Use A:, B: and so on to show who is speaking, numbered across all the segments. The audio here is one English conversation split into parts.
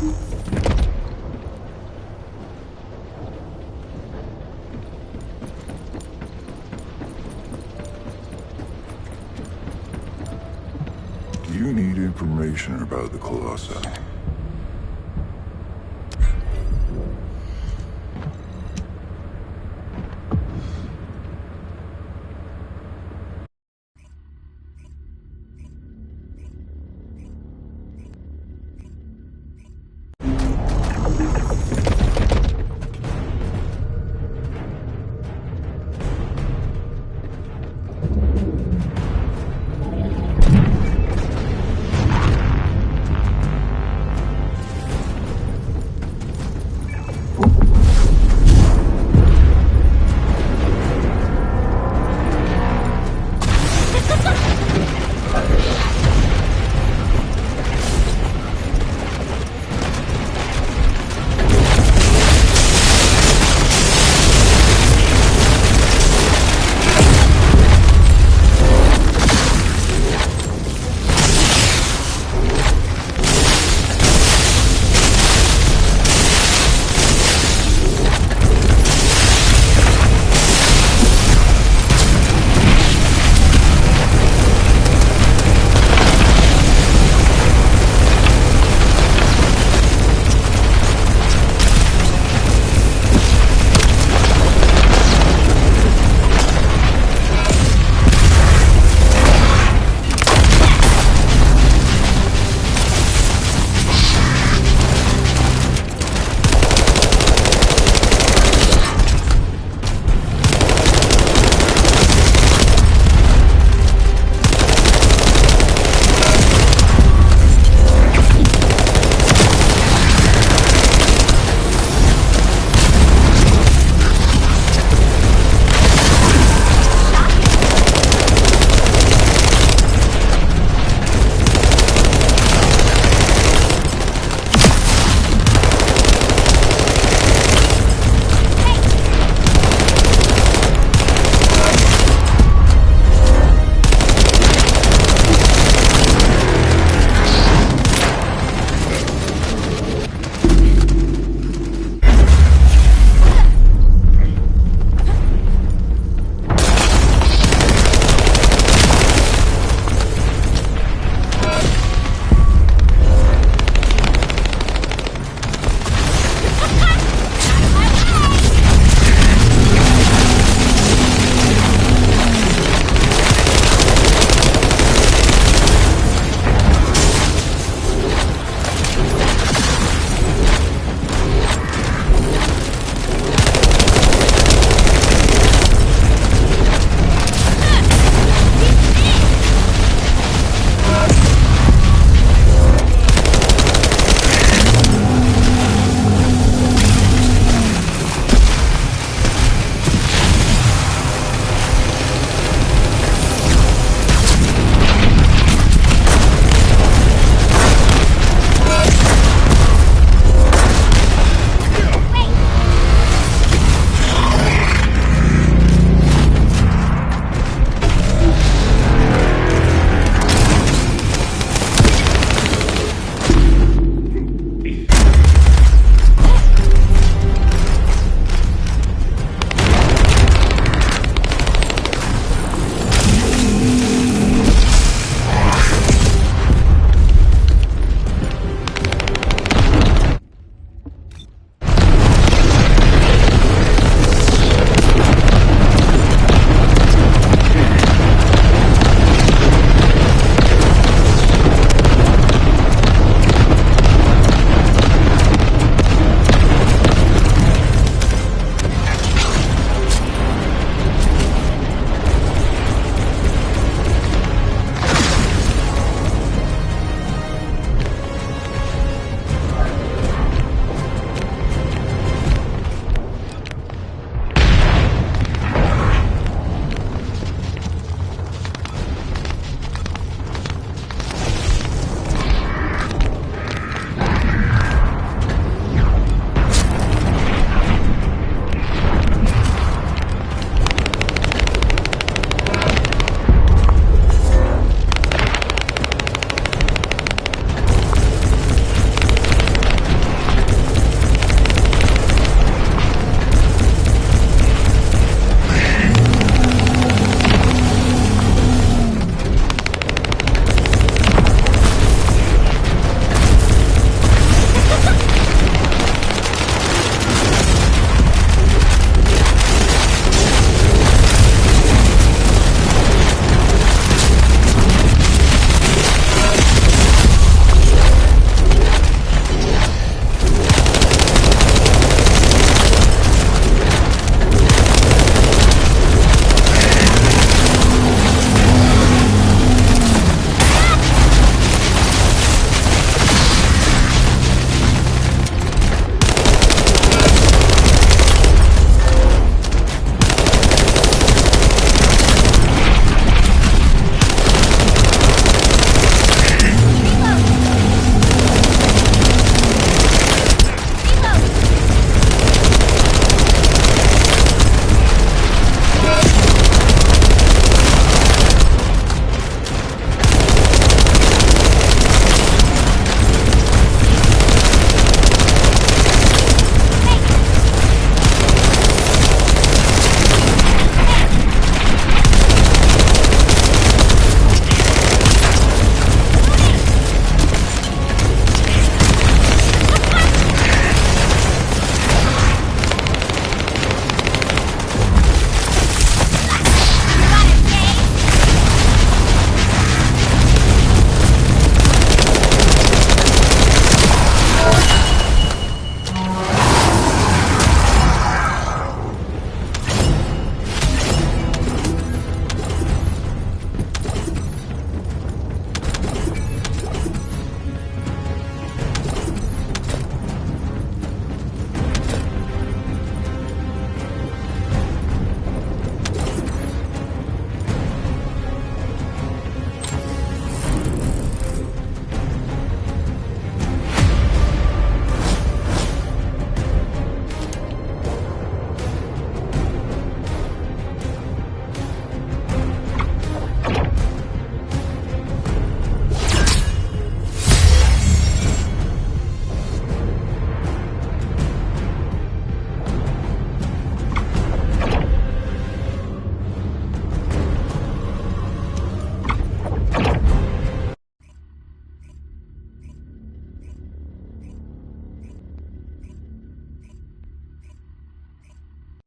A: You need information about the Colossi.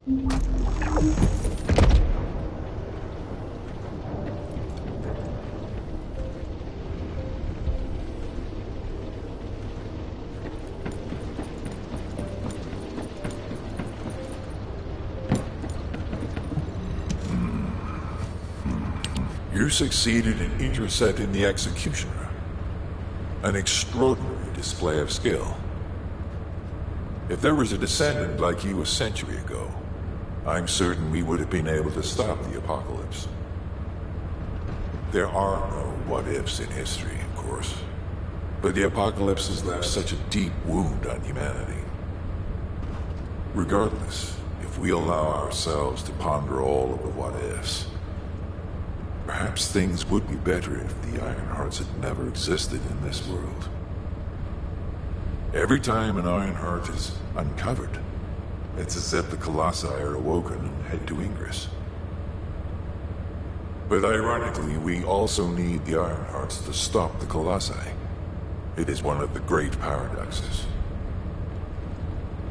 A: You succeeded in intercepting the Executioner. An extraordinary display of skill. If there was a descendant like you a century ago, I'm certain we would have been able to stop the apocalypse. There are no what-ifs in history, of course. But the apocalypse has left such a deep wound on humanity. Regardless, if we allow ourselves to ponder all of the what-ifs, perhaps things would be better if the Ironhearts had never existed in this world. Every time an Ironheart is uncovered, it's as if the Colossi are awoken and head to Ingress. But ironically, we also need the Ironhearts to stop the Colossi. It is one of the great paradoxes.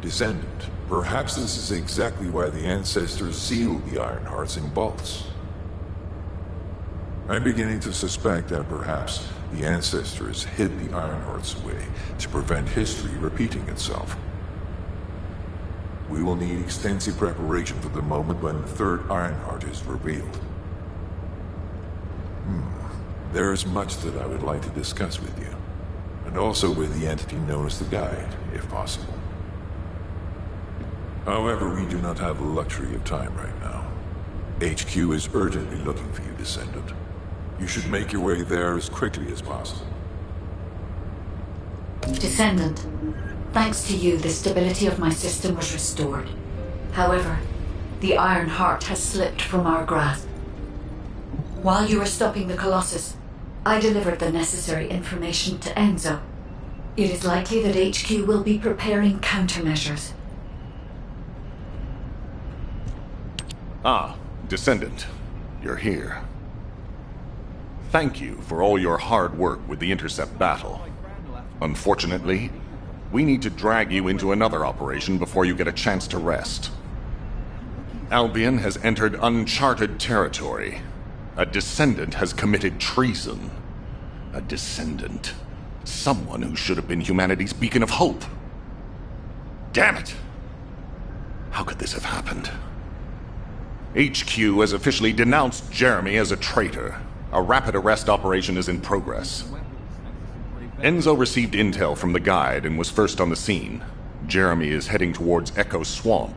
A: Descendant, perhaps this is exactly why the ancestors sealed the Ironhearts in vaults. I'm beginning to suspect that perhaps the ancestors hid the Ironhearts away to prevent history repeating itself. We will need extensive preparation for the moment when the third Ironheart is revealed. There is much that I would like to discuss with you, and also with the entity known as the Guide, if possible. However, we do not have the luxury of time right now. HQ is urgently looking for you, Descendant. You should make your way there as quickly as possible.
B: Descendant, thanks to you, the stability of my system was restored. However, the Iron Heart has slipped from our grasp. While you were stopping the Colossus, I delivered the necessary information to Enzo. It is likely that HQ will be preparing countermeasures.
C: Ah, Descendant, you're here. Thank you for all your hard work with the Intercept battle. Unfortunately, we need to drag you into another operation before you get a chance to rest. Albion has entered uncharted territory. A Descendant has committed treason. A Descendant. Someone who should have been humanity's beacon of hope. Damn it! How could this have happened? HQ has officially denounced Jeremy as a traitor. A rapid arrest operation is in progress. Enzo received intel from the Guide and was first on the scene. Jeremy is heading towards Echo Swamp.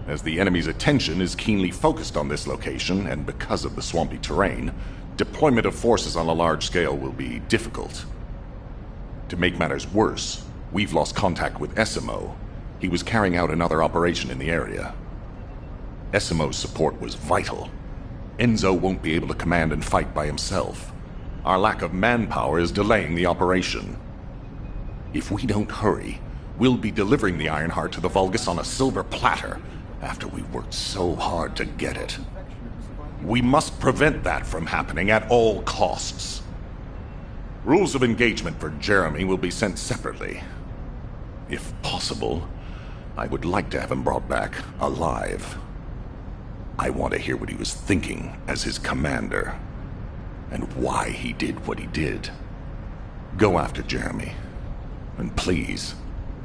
C: As the enemy's attention is keenly focused on this location, and because of the swampy terrain, deployment of forces on a large scale will be difficult. To make matters worse, we've lost contact with Essimo. He was carrying out another operation in the area. Essimo's support was vital. Enzo won't be able to command and fight by himself. Our lack of manpower is delaying the operation. If we don't hurry, we'll be delivering the Ironheart to the Vulgus on a silver platter after we've worked so hard to get it. We must prevent that from happening at all costs. Rules of engagement for Jeremy will be sent separately. If possible, I would like to have him brought back alive. I want to hear what he was thinking as his commander, and why he did what he did. Go after Jeremy, and please,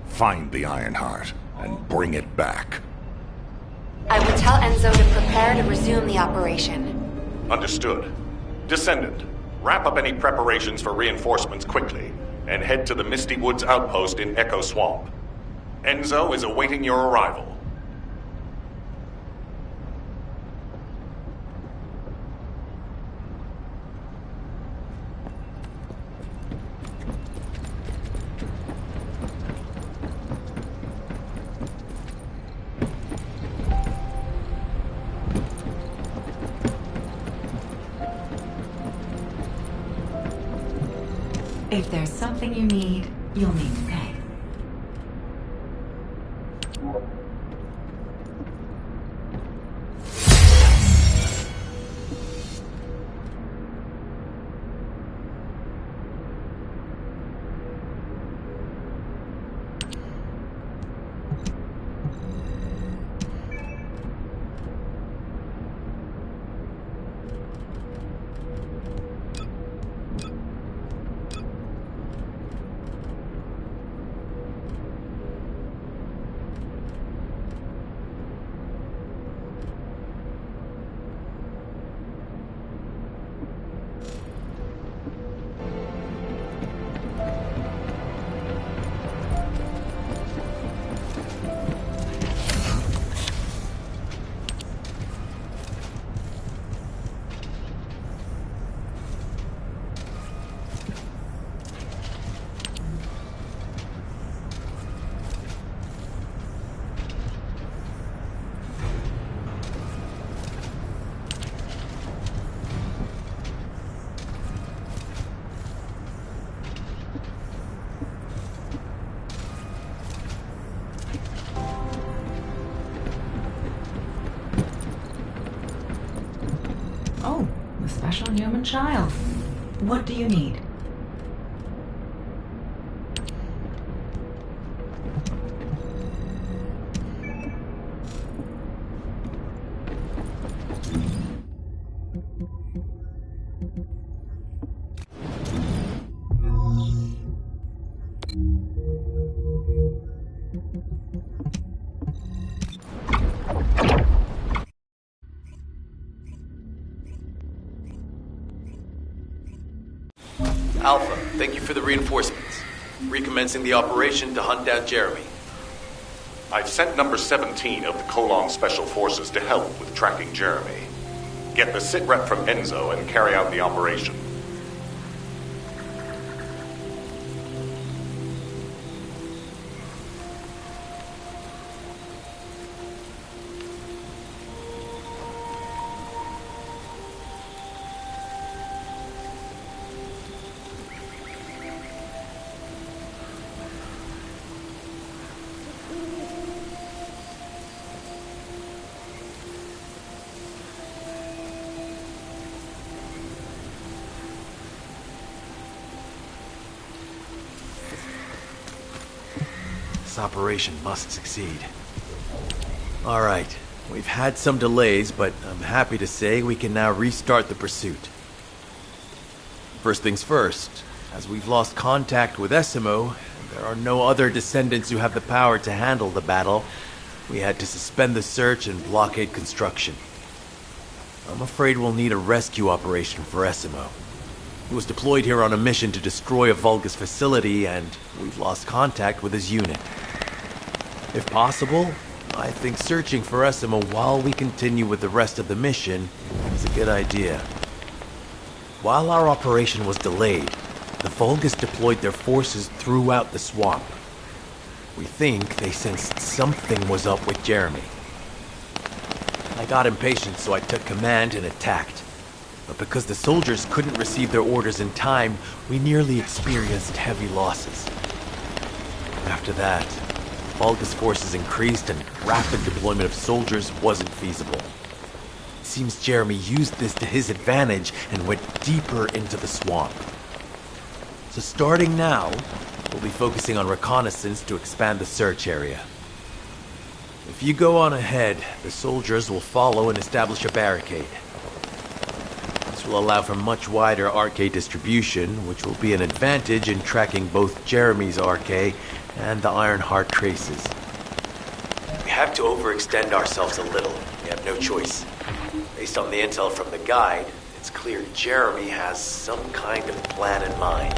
C: find the Ironheart and bring it back.
D: I will tell Enzo to prepare to resume the operation.
C: Understood. Descendant, wrap up any preparations for reinforcements quickly, and head to the Misty Woods outpost in Echo Swamp. Enzo is awaiting your arrival.
B: If there's something you need, you'll need to pay. human child. What do you need?
E: Alpha, thank you for the reinforcements. Recommencing the operation to hunt down Jeremy.
C: I've sent number 17 of the Colon Special Forces to help with tracking Jeremy. Get the sitrep from Enzo and carry out the operation.
E: This operation must succeed. Alright, we've had some delays, but I'm happy to say we can now restart the pursuit. First things first, as we've lost contact with Essimo, and there are no other descendants who have the power to handle the battle, we had to suspend the search and blockade construction. I'm afraid we'll need a rescue operation for Essimo. He was deployed here on a mission to destroy a Vulgus facility, and we've lost contact with his unit. If possible, I think searching for Essimo while we continue with the rest of the mission is a good idea. While our operation was delayed, the Vulgus deployed their forces throughout the swamp. We think they sensed something was up with Jeremy. I got impatient, so I took command and attacked. But because the soldiers couldn't receive their orders in time, we nearly experienced heavy losses. After that, Vulgus forces increased and rapid deployment of soldiers wasn't feasible. It seems Jeremy used this to his advantage and went deeper into the swamp. So starting now, we'll be focusing on reconnaissance to expand the search area. If you go on ahead, the soldiers will follow and establish a barricade. This will allow for much wider RK distribution, which will be an advantage in tracking both Jeremy's RK and the Ironheart traces. We have to overextend ourselves a little. We have no choice. Based on the intel from the guide, it's clear Jeremy has some kind of plan in mind.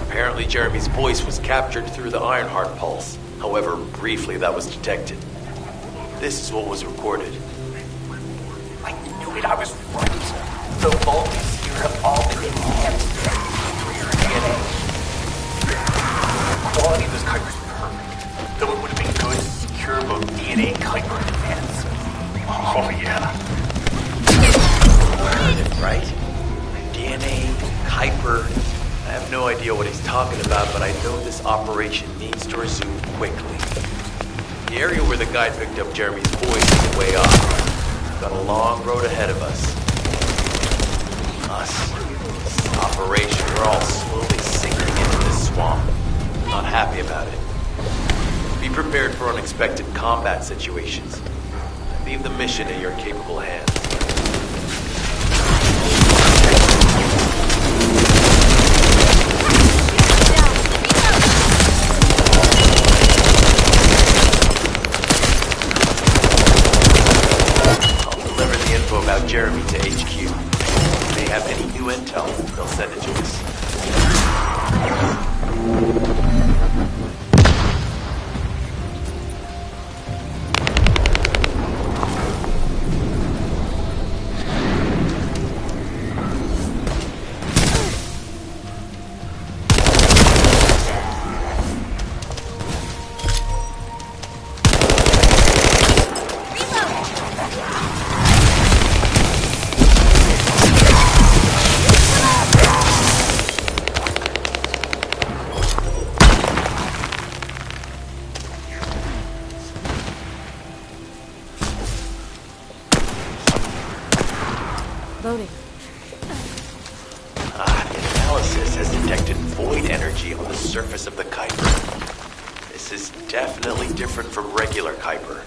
E: Apparently Jeremy's voice was captured through the Ironheart pulse. However, briefly that was detected. This is what was recorded.
F: I knew it, I was right. The Vulgus here have all been enhanced through your DNA. The quality of this Kuiper's perfect, though it would have been good to secure both DNA Kuiper and oh yeah.
E: Right? DNA, Kuiper. I have no idea what he's talking about, but I know this operation needs to resume quickly. The area where the guide picked up Jeremy's voice is way off. We've got a long road ahead of us. This operation, we're all slowly sinking into this swamp. Not happy about it. Be prepared for unexpected combat situations. Leave the mission in your capable hands. About Jeremy to HQ. If they have any new intel, they'll send it to us.
G: Loading.
E: Kuiper. This is definitely different from regular Kuiper.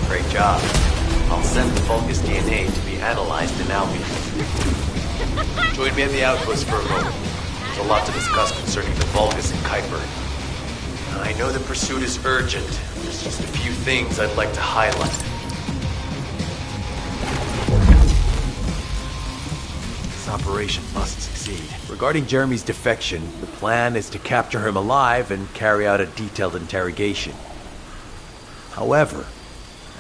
E: Great job. I'll send the Vulgus DNA to be analyzed in Albion. Join me at the outpost for a moment. There's a lot to discuss concerning the Vulgus and Kuiper. I know the pursuit is urgent. There's just a few things I'd like to highlight. This operation must succeed. Regarding Jeremy's defection, the plan is to capture him alive and carry out a detailed interrogation. However,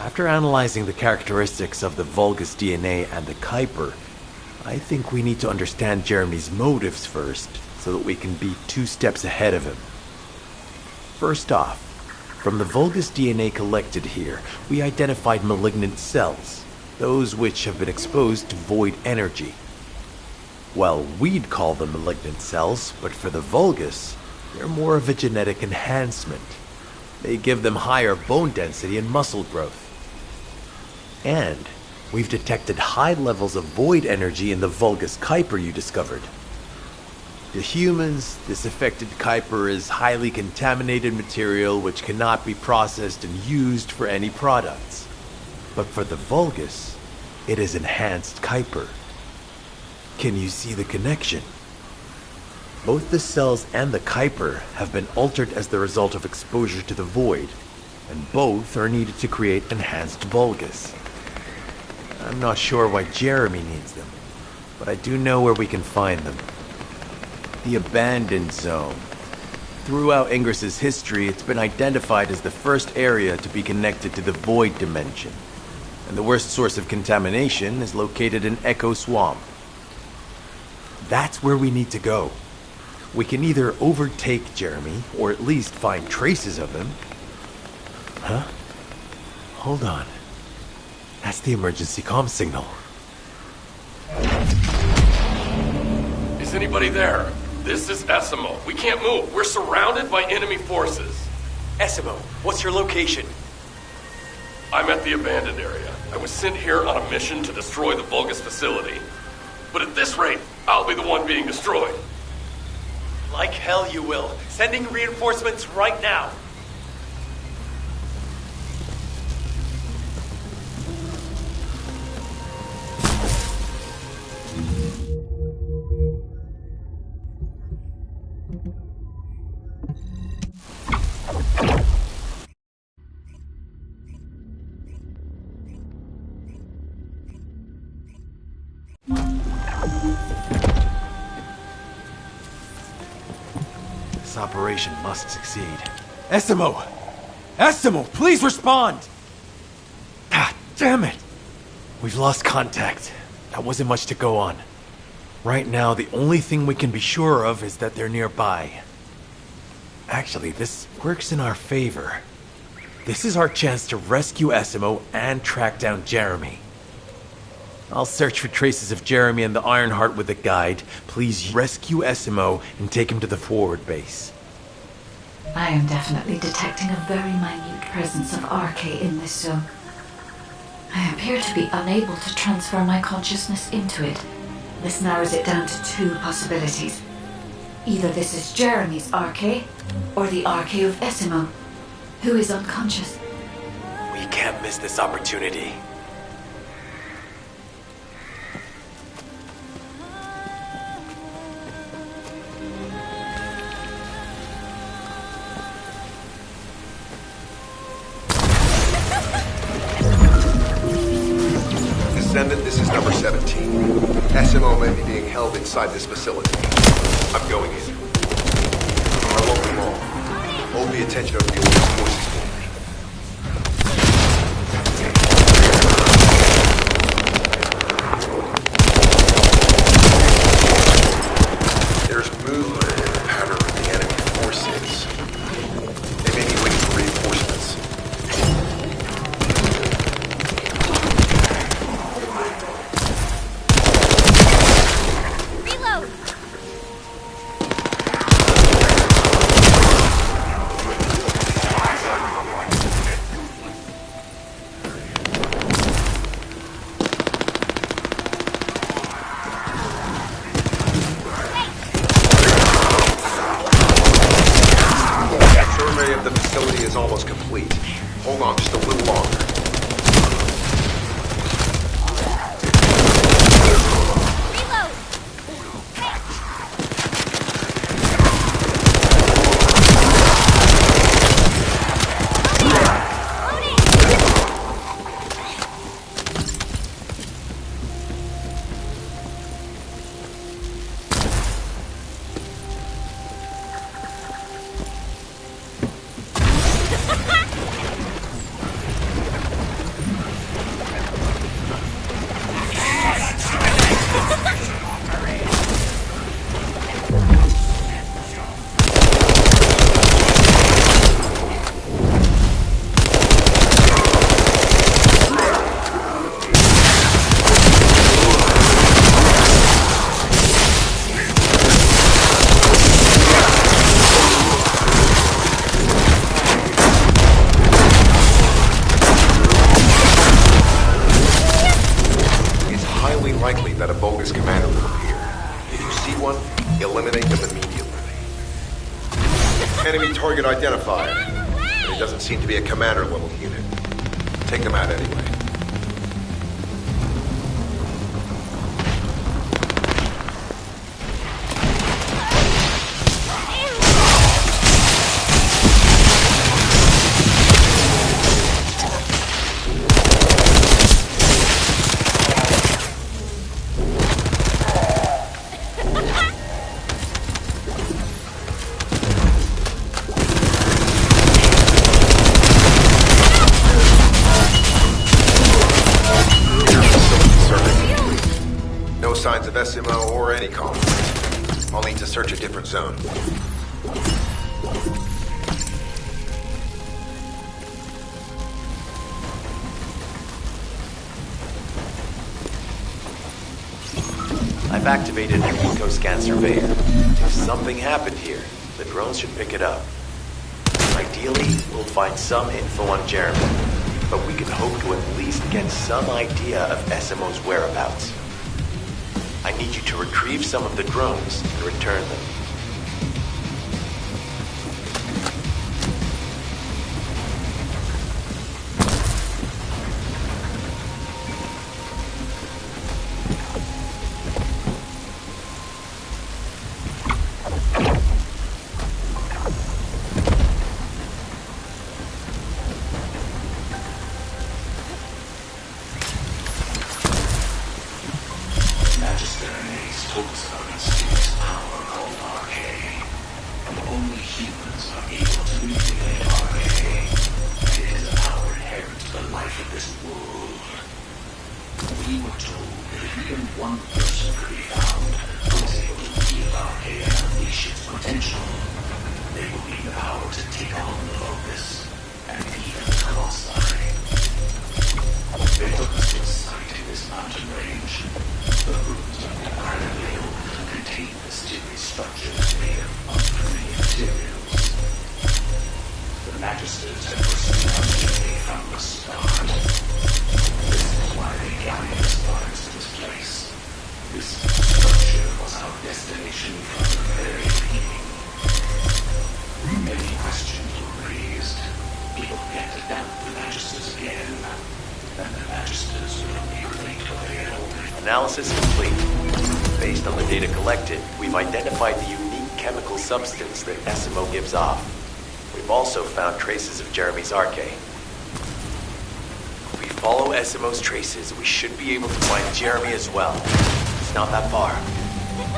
E: after analyzing the characteristics of the Vulgus DNA and the Kuiper, I think we need to understand Jeremy's motives first, so that we can be 2 steps ahead of him. First off, from the Vulgus DNA collected here, we identified malignant cells, those which have been exposed to void energy. Well, we'd call them malignant cells, but for the Vulgus, they're more of a genetic enhancement. They give them higher bone density and muscle growth. And we've detected high levels of void energy in the Vulgus Kuiper you discovered. To humans, this affected Kuiper is highly contaminated material which cannot be processed and used for any products. But for the Vulgus, it is enhanced Kuiper. Can you see the connection? Both the cells and the Kuiper have been altered as the result of exposure to the void, and both are needed to create enhanced Vulgus. I'm not sure why Jeremy needs them, but I do know where we can find them. The Abandoned Zone. Throughout Ingris's history, it's been identified as the first area to be connected to the Void Dimension, and the worst source of contamination is located in Echo Swamp. That's where we need to go. We can either overtake Jeremy, or at least find traces of him. Huh? Hold on. That's the emergency comm signal.
G: Is anybody there? This is Essimo. We can't move. We're surrounded by enemy forces.
F: Essimo, what's your location?
G: I'm at the abandoned area. I was sent here on a mission to destroy the Vulgus facility. But at this rate, I'll be the one being destroyed.
E: Like hell you will. Sending reinforcements right now. This operation must succeed. Essimo! Essimo, please respond! God damn it! We've lost contact. That wasn't much to go on. Right now, the only thing we can be sure of is that they're nearby. Actually, this works in our favor. This is our chance to rescue Essimo and track down Jeremy. I'll search for traces of Jeremy and the Ironheart with a guide. Please rescue Essimo and take him to the forward base.
B: I am definitely detecting a very minute presence of RK in this zone. I appear to be unable to transfer my consciousness into it. This narrows it down to two possibilities. Either this is Jeremy's RK, or the RK of Essimo, who is unconscious.
E: We can't miss this opportunity.
H: Descendant, this is number 17. SMO may be being held inside this facility. I'm going in. I won't be long. Hold the attention of the orders forces for me. There's movement in the pattern of the enemy forces. They may be waiting for reinforcements. The facility is almost complete. Hold on just a little longer. Likely that a bogus commander will appear. If you see one, eliminate them immediately. Enemy target identified. But it doesn't seem to be a commander-level unit. Take them out anyway. Signs of SMO or any conflict. I'll need to search a different zone.
E: I've activated an eco-scan surveyor. If something happened here, the drones should pick it up. Ideally, we'll find some info on Jeremy, but we can hope to at least get some idea of SMO's whereabouts. I need you to retrieve some of the drones and return them.
I: They will need the power to take on the Locus, and even the Colossi. They took us to a site in this mountain range. The rooms are incredibly able to contain mysterious structures made of unfamiliar materials. The Magisters had pursued us from the start. This is why they gathered us to this place. This structure was our destination from the very beginning. Many questions were raised. People began to doubt the Magisters again. And the Magisters will immediately prevail.
E: Analysis complete. Based on the data collected, we've identified the unique chemical substance that SMO gives off. We've also found traces of Jeremy's arche. If we follow SMO's traces, we should be able to find Jeremy as well. It's not that far.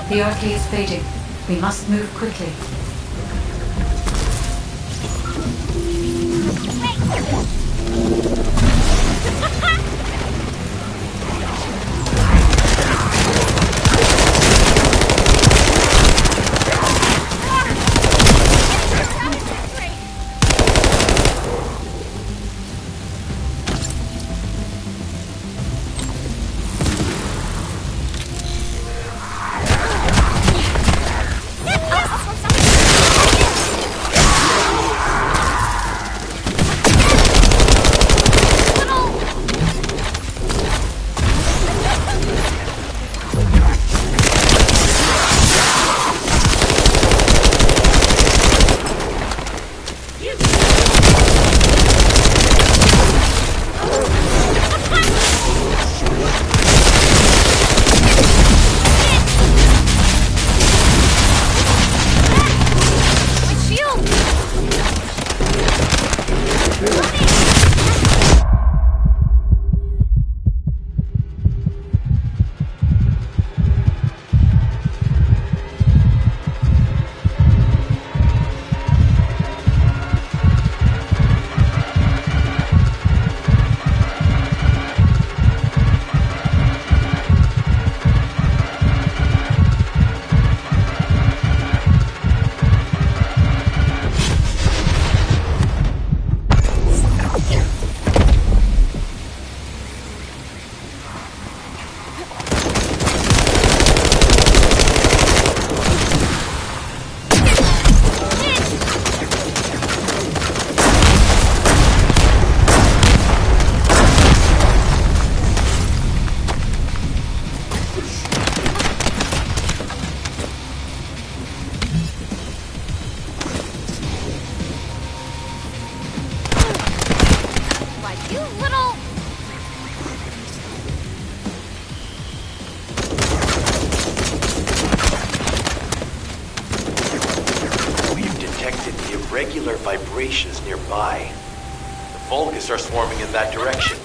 B: The arche is fading. We must move quickly.
E: Irregular vibrations nearby. The Vulgus are swarming in that direction.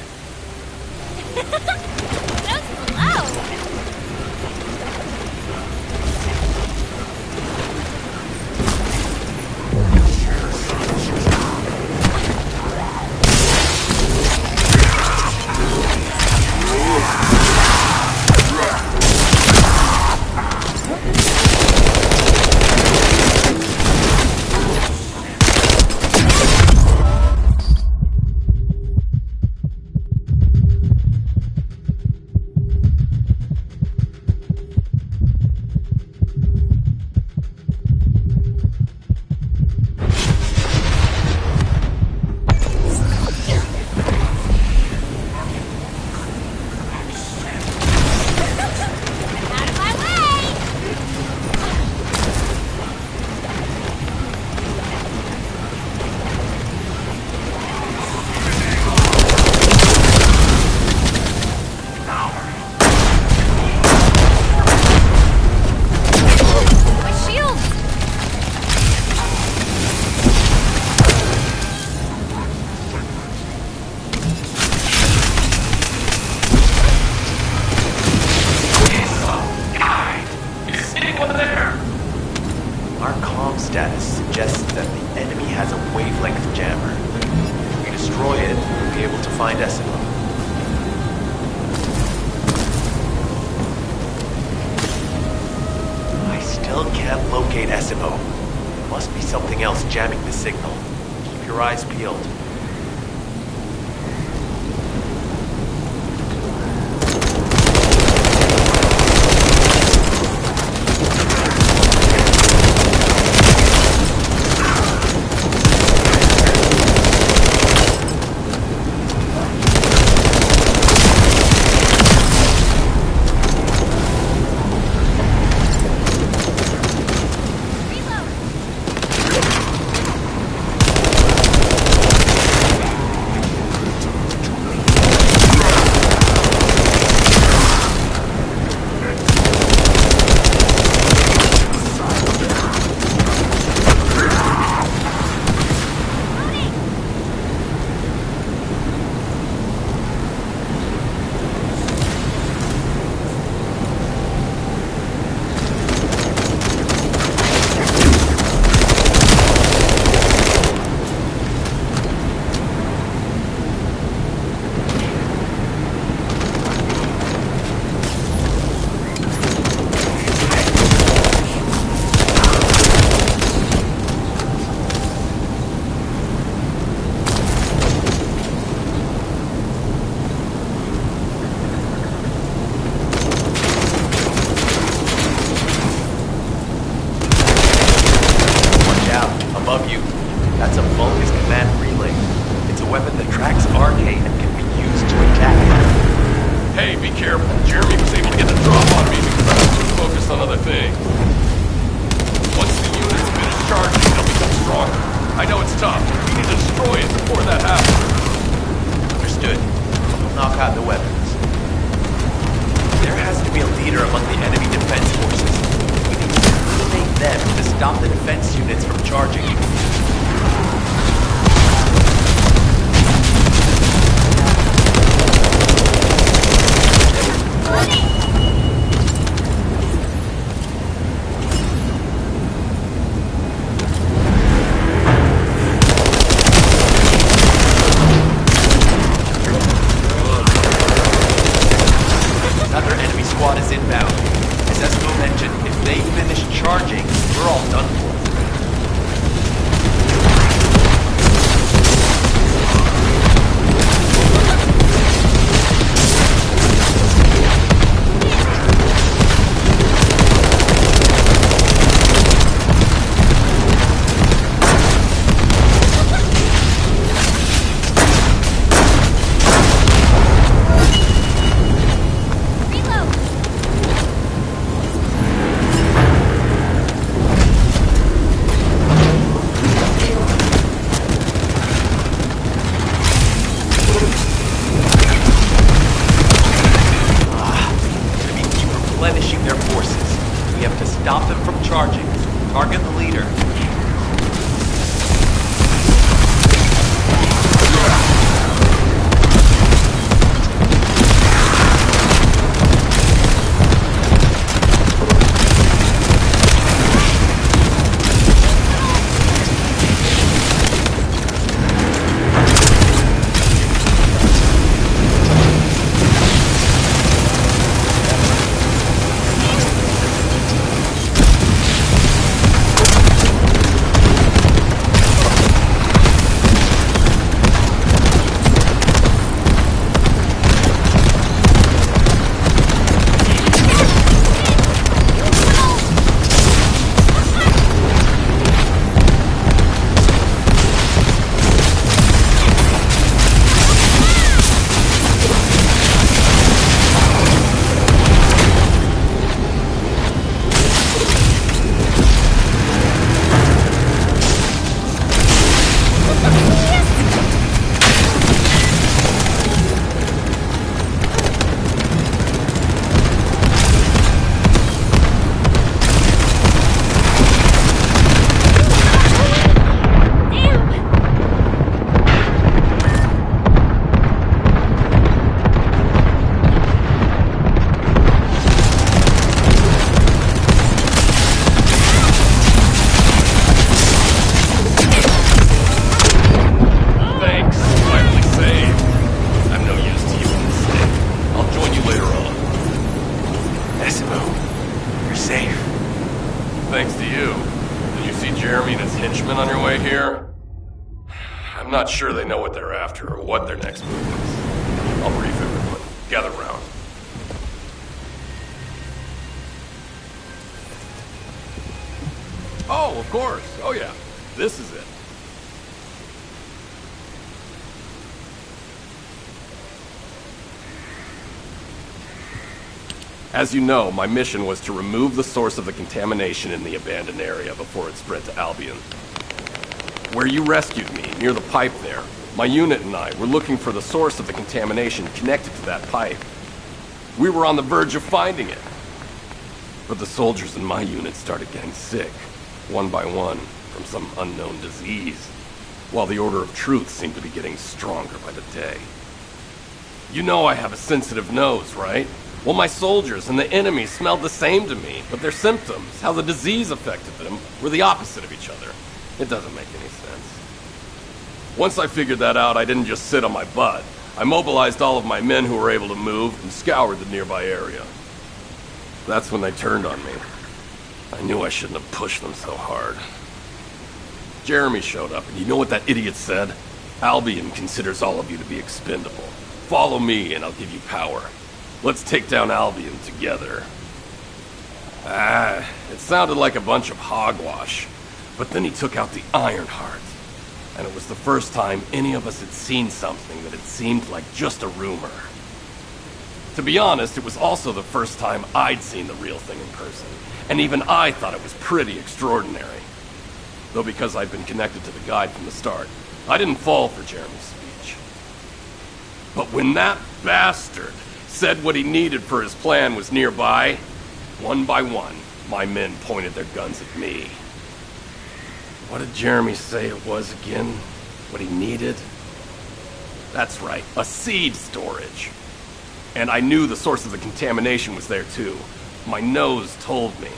E: Status suggests that the enemy has a wavelength jammer. If we destroy it, we'll be able to find SMO. I still can't locate SMO. Must be something else jamming the signal. Keep your eyes peeled. Above you. That's a Vulgus command relay. It's a weapon that tracks arcane and can be used to attack.
G: Hey, be careful. Jeremy was able to get a drop on me because I was too focused on other things. Once the unit's finished charging, they'll become stronger. I know it's tough. We need to destroy it before that happens.
E: Understood. We'll knock out the weapons. There has to be a leader among the enemy defense forces. We need to eliminate them to stop the defense units from charging. Another enemy squad is inbound. As Esco mentioned, if they finish charging, we're all done for.
G: henchmen on your way here? I'm not sure they know what they're after or what their next move is. I'll brief everyone. Gather round. Oh, of course. Oh yeah. This is it. As you know, my mission was to remove the source of the contamination in the abandoned area before it spread to Albion. Where you rescued me, near the pipe there, my unit and I were looking for the source of the contamination connected to that pipe. We were on the verge of finding it. But the soldiers in my unit started getting sick, one by one, from some unknown disease, while the Order of Truth seemed to be getting stronger by the day. You know I have a sensitive nose, right? Well, my soldiers and the enemy smelled the same to me, but their symptoms, how the disease affected them, were the opposite of each other. It doesn't make any sense. Once I figured that out, I didn't just sit on my butt. I mobilized all of my men who were able to move and scoured the nearby area. That's when they turned on me. I knew I shouldn't have pushed them so hard. Jeremy showed up, and you know what that idiot said? Albion considers all of you to be expendable. Follow me, and I'll give you power. Let's take down Albion together. It sounded like a bunch of hogwash. But then he took out the Ironheart. And it was the first time any of us had seen something that had seemed like just a rumor. To be honest, it was also the first time I'd seen the real thing in person. And even I thought it was pretty extraordinary. Though because I'd been connected to the guide from the start, I didn't fall for Jeremy's speech. But when that bastard said what he needed for his plan was nearby, one by one, my men pointed their guns at me. What did Jeremy say it was again? What he needed? That's right, a seed storage. And I knew the source of the contamination was there too. My nose told me.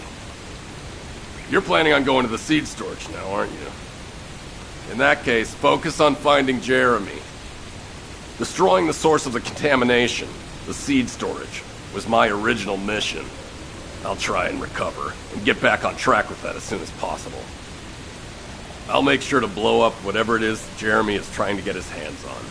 G: You're planning on going to the seed storage now, aren't you? In that case, focus on finding Jeremy. Destroying the source of the contamination, the seed storage, was my original mission. I'll try and recover, and get back on track with that as soon as possible. I'll make sure to blow up whatever it is Jeremy is trying to get his hands on.